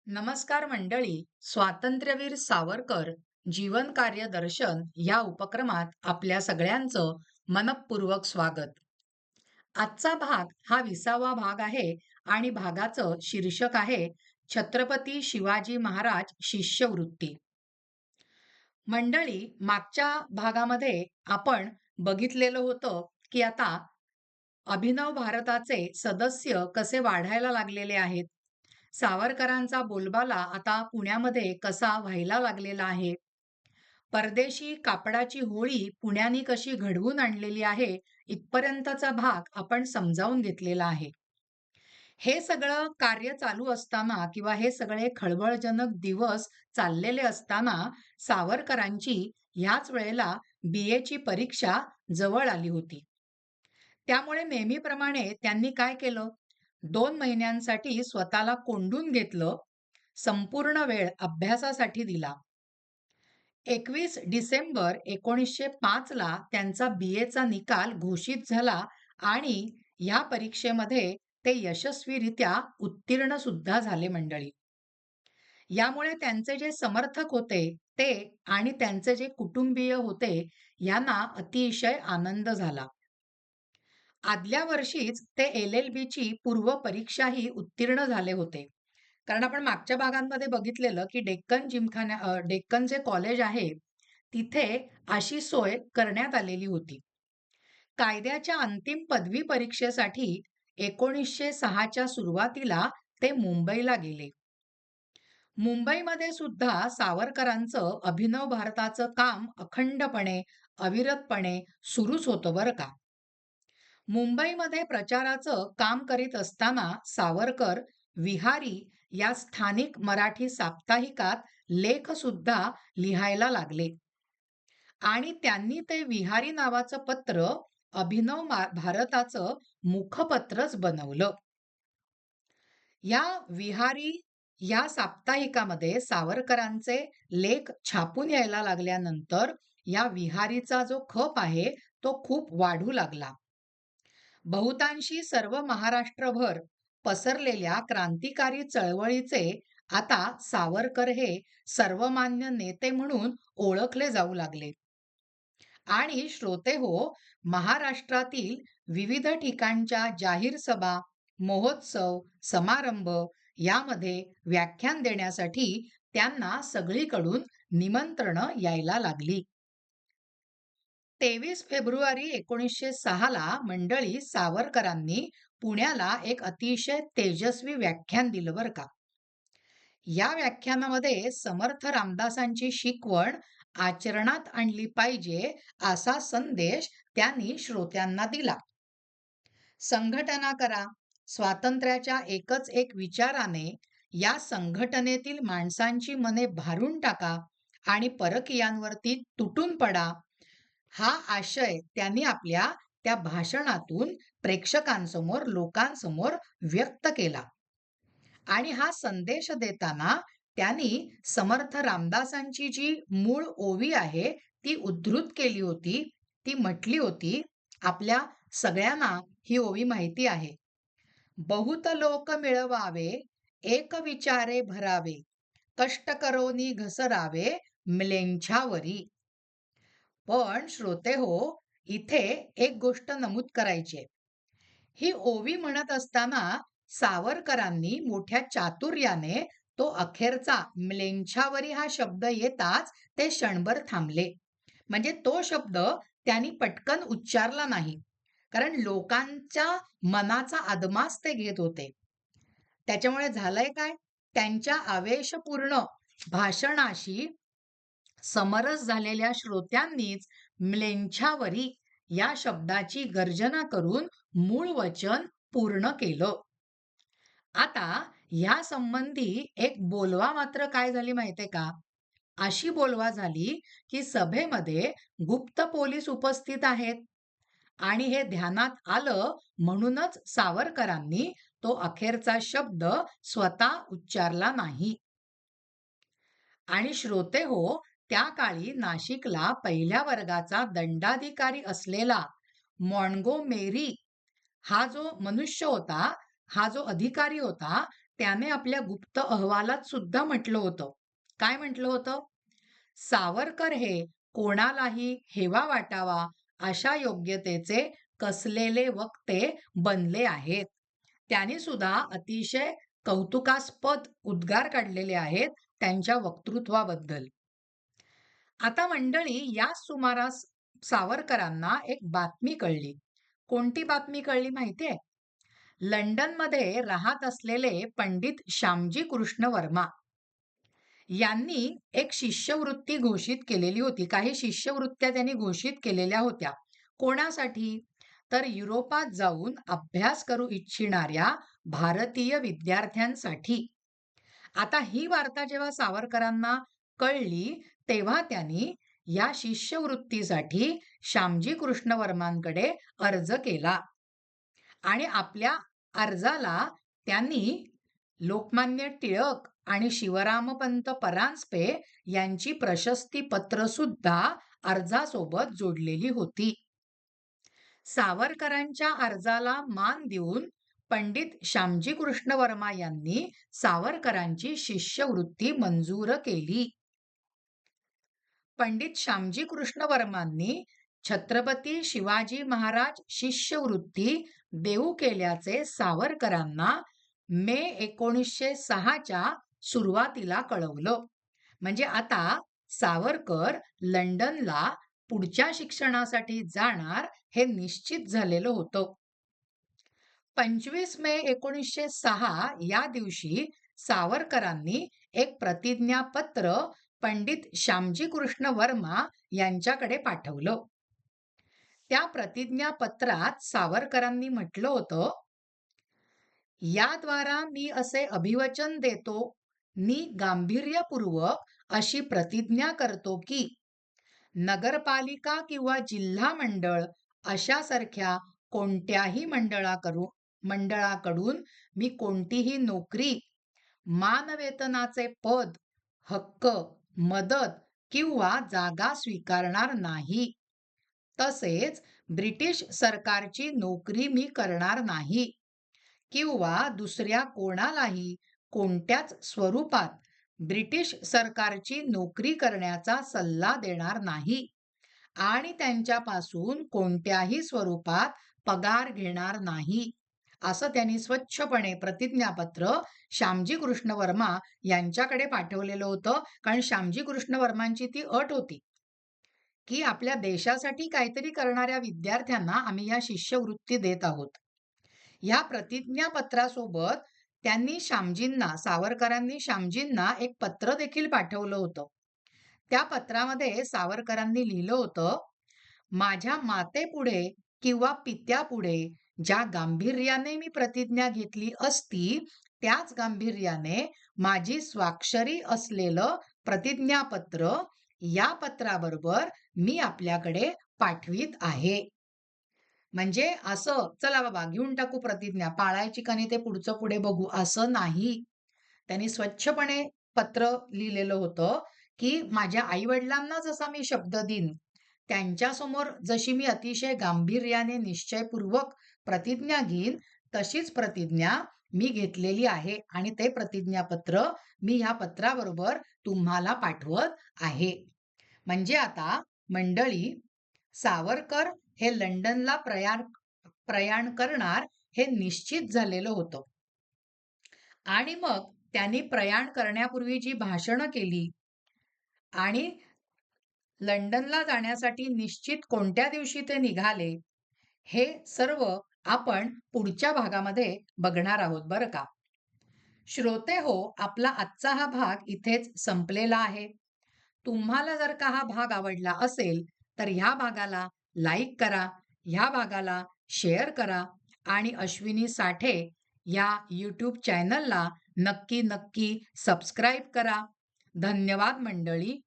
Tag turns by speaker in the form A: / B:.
A: नमस्कार मंडळी. स्वातंत्र्यवीर सावरकर जीवन कार्य दर्शन या उपक्रमात आपल्या सगळ्यांचं मनपूर्वक स्वागत. आजचा भाग हा 20वा भाग आहे आणि भागाचं शीर्षक आहे छत्रपती शिवाजी महाराज शिष्यवृत्ती. मंडळी, मागच्या भागामध्ये आपण बघितलेलं होतं की आता अभिनव भारताचे सदस्य कसे वाढायला लागलेले आहेत. सावरकरांचा बोलबाला आता पुण्यामध्ये कसा व्हायला लागलेला आहे. परदेशी कापडाची होळी पुण्यानी कशी घडवून आणलेली आहे, इथपर्यंतचा भाग आपण समजावून घेतलेला आहे. हे सगळं कार्य चालू असताना किंवा हे सगळे खळबळजनक दिवस चाललेले असताना सावरकरांची ह्याच वेळेला BA ची परीक्षा जवळ आली होती. त्यामुळे नेहमीप्रमाणे त्यांनी काय केलं, 2 महिन्यांसाठी स्वतःला कोंडून घेतलं, संपूर्ण वेळ अभ्यासासाठी दिला. 21 डिसेंबर 1905 ला त्यांचा BA चा निकाल घोषित झाला आणि या परीक्षेमध्ये ते यशस्वीरित्या उत्तीर्ण सुद्धा झाले मंडळी. यामुळे त्यांचे जे समर्थक होते ते आणि त्यांचे जे कुटुंबीय होते यांना अतिशय आनंद झाला. आदल्या वर्षीच ते LLB ची पूर्व परीक्षाही उत्तीर्ण झाले होते. कारण आपण मागच्या भागांमध्ये बघितलेलं की डेक्कन जे कॉलेज आहे तिथे अशी सोय करण्यात आलेली होती. कायद्याच्या अंतिम पदवी परीक्षेसाठी 1906 च्या सुरुवातीला ते मुंबईला गेले. मुंबईमध्ये सुद्धा सावरकरांचं अभिनव भारताचं काम अखंडपणे, अविरतपणे सुरूच होतं बरं का. मुंबईमध्ये प्रचाराचं काम करीत असताना सावरकर विहारी या स्थानिक मराठी साप्ताहिकात लेख सुद्धा लिहायला लागले आणि त्यांनी ते विहारी नावाचं पत्र अभिनव भारताचं मुखपत्रच बनवलं. या विहारी या साप्ताहिकामध्ये सावरकरांचे लेख छापून यायला लागल्यानंतर या विहारीचा जो खप आहे तो खूप वाढू लागला. बहुतांशी सर्व महाराष्ट्रभर पसरलेल्या क्रांतिकारी चळवळीचे आता सावरकर हे सर्वमान्य नेते म्हणून ओळखले जाऊ लागले. आणि श्रोते हो, महाराष्ट्रातील विविध ठिकाणच्या जाहीर सभा, महोत्सव, समारंभ यामध्ये व्याख्यान देण्यासाठी त्यांना सगळीकडून निमंत्रणं यायला लागली. 23 फेब्रुवारी 1906 ला मंडळी सावरकरांनी पुण्याला एक अतिशय तेजस्वी व्याख्यान दिलं बरं का. या व्याख्यानामध्ये समर्थ रामदासांची शिकवण आचरणात आणली पाहिजे असा संदेश त्यांनी श्रोत्यांना दिला. संघटना करा, स्वातंत्र्याच्या एकच एक विचाराने या संघटनेतील माणसांची मने भारून टाका आणि परकीयांवरती तुटून पडा, हा आशय त्यांनी आपल्या त्या भाषणातून प्रेक्षकांसमोर, लोकांसमोर व्यक्त केला. आणि हा संदेश देताना त्यांनी समर्थ रामदासांची जी मूळ ओवी आहे ती उद्धृत केली होती. ती म्हटली होती, आपल्या सगळ्यांना ही ओवी माहिती आहे. बहुत लोक मिळवावे, एक विचारे भरावे, कष्ट करोनी घसरावे म्लेंछावरी. पण श्रोते हो, इथे एक गोष्ट नमूद करायची आहे. ही ओवी म्हणत असताना सावरकरांनी मोठ्या चातुर्याने तो अखेरचा म्लेंछावरी हा शब्द येताच ते क्षणभर थांबले. म्हणजे तो शब्द त्यांनी पटकन उच्चारला नाही, कारण लोकांच्या मनाचा अदमास ते घेत होते. त्याच्यामुळे झालंय काय, त्यांच्या आवेशपूर्ण भाषणाशी समरस झालेल्या श्रोत्यांनीच म्लेंछावरी या शब्दाची गर्जना करून मूळ वचन पूर्ण केलं. आता या संबंधी एक बोलवा मात्र काय झाली माहितीये का? अशी बोलवा झाली की सभेमध्ये गुप्त पोलीस उपस्थित आहेत आणि हे ध्यानात आलं म्हणूनच सावरकरांनी तो अखेरचा शब्द स्वतः उच्चारला नाही. आणि श्रोते हो, त्या काळी नाशिकला पहिल्या वर्गाचा दंडाधिकारी असलेला मॉन्गोमेरी हा जो मनुष्य होता, हा जो अधिकारी होता, त्याने आपल्या गुप्त अहवालात सुद्धा म्हटलं होतं. काय म्हटलं होतं? सावरकर हे कोणालाही हेवा वाटावा अशा योग्यतेचे कसलेले वक्ते बनले आहेत. त्यांनी सुद्धा अतिशय कौतुकास्पद उद्गार काढलेले आहेत त्यांच्या वक्तृत्वाबद्दल. आता मंडळी याच सुमारास सावरकरांना एक बातमी कळली. कोणती बातमी कळली माहितीये? लंडनमध्ये राहत असलेले पंडित श्यामजी कृष्ण वर्मा यांनी एक शिष्यवृत्ती घोषित केलेली होती. काही शिष्यवृत्त्या त्यांनी घोषित केलेल्या होत्या. कोणासाठी? तर युरोपात जाऊन अभ्यास करू इच्छिणाऱ्या भारतीय विद्यार्थ्यांसाठी. आता ही वार्ता जेव्हा सावरकरांना कळली, तेव्हा त्यांनी या शिष्यवृत्तीसाठी श्यामजी कृष्ण वर्मांकडे अर्ज केला आणि आपल्या अर्जाला त्यांनी लोकमान्य टिळक आणि शिवरामपंत परांजपे यांची प्रशस्ती पत्र सुद्धा अर्जासोबत जोडलेली होती. सावरकरांच्या अर्जाला मान देऊन पंडित श्यामजी कृष्ण वर्मा यांनी सावरकरांची शिष्यवृत्ती मंजूर केली. पंडित श्यामजी कृष्ण वर्मांनी छत्रपती शिवाजी महाराज शिष्यवृत्ती देऊ केल्याचे सावरकरांना मे 1906च्या सुरुवातीला कळवलं. म्हणजे आता सावरकर लंडनला पुढच्या शिक्षणासाठी जाणार हे निश्चित झालेलं होतं. 25 मे 1906 या दिवशी सावरकरांनी एक प्रतिज्ञापत्र पंडित श्यामजी कृष्ण वर्मा यांच्याकडे पाठवलं. त्या प्रतिज्ञापत्रात सावरकरांनी म्हटलं होतं, याद्वारा मी असे अभिवचन देतो, मी गांभीर्यपूर्वक अशी प्रतिज्ञा करतो की नगरपालिका किंवा जिल्हा मंडळ अशासारख्या कोणत्याही मंडळाकडून मी कोणतीही नोकरी, मानवेतनाचे पद, हक्क, मदत किंवा जागा स्वीकारणार नाही. तसेच ब्रिटिश सरकारची नोकरी मी करणार नाही किंवा दुसऱ्या कोणालाही कोणत्याच स्वरूपात ब्रिटिश सरकारची नोकरी करण्याचा सल्ला देणार नाही आणि त्यांच्यापासून कोणत्याही स्वरूपात पगार घेणार नाही, असं त्यांनी स्वच्छपणे प्रतिज्ञापत्र श्यामजी कृष्ण वर्मा यांच्याकडे पाठवलेलं होतं. कारण श्यामजी कृष्ण वर्मांची ती अट होती की आपल्या देशासाठी काहीतरी करणाऱ्या विद्यार्थ्यांना आम्ही या शिष्यवृत्ती देत आहोत. या प्रतिज्ञापत्रासोबत त्यांनी सावरकरांनी श्यामजींना एक पत्र देखील पाठवलं होतं. त्या पत्रामध्ये सावरकरांनी लिहिलं होतं, माझ्या मातेपुढे किंवा पित्यापुढे ज्या गांभीर्याने मी प्रतिज्ञा घेतली असती, त्याच गांभीर्याने माझी स्वाक्षरी असलेलं प्रतिज्ञापत्र या पत्राबरोबर मी आपल्याकडे पाठवीत आहे. म्हणजे असं चला बाबा घेऊन टाकू प्रतिज्ञा, पाळायची का नाही ते पुढचं पुढे बघू असं नाही. त्यांनी स्वच्छपणे पत्र लिहिलेलं होतं की माझ्या आई-वडिलांना जसा मी शब्द देईन, त्यांच्यासमोर जशी मी अतिशय गांभीर्याने निश्चयपूर्वक प्रतिज्ञा घेईन, तशीच प्रतिज्ञा मी घेतलेली आहे आणि ते प्रतिज्ञापत्र मी ह्या पत्राबरोबर तुम्हाला पाठवत आहे. म्हणजे आता मंडळी, सावरकर हे लंडनला प्रयाण करणार हे निश्चित झालेलं होतं. आणि मग त्यांनी प्रयाण करण्यापूर्वी जी भाषणं केली आणि लंडनला जाण्यासाठी निश्चित कोणत्या दिवशी ते निघाले, हे सर्व आपण पुढच्या भागामध्ये बघणार आहोत बरं का. श्रोते हो, आपला आजचा हा भाग इथेच संपलेला आहे. तुम्हाला जर का हा भाग आवडला असेल तर ह्या भागाला लाईक करा, ह्या भागाला शेअर करा आणि अश्विनी साठे या YouTube चॅनलला नक्की सबस्क्राईब करा. धन्यवाद मंडळी.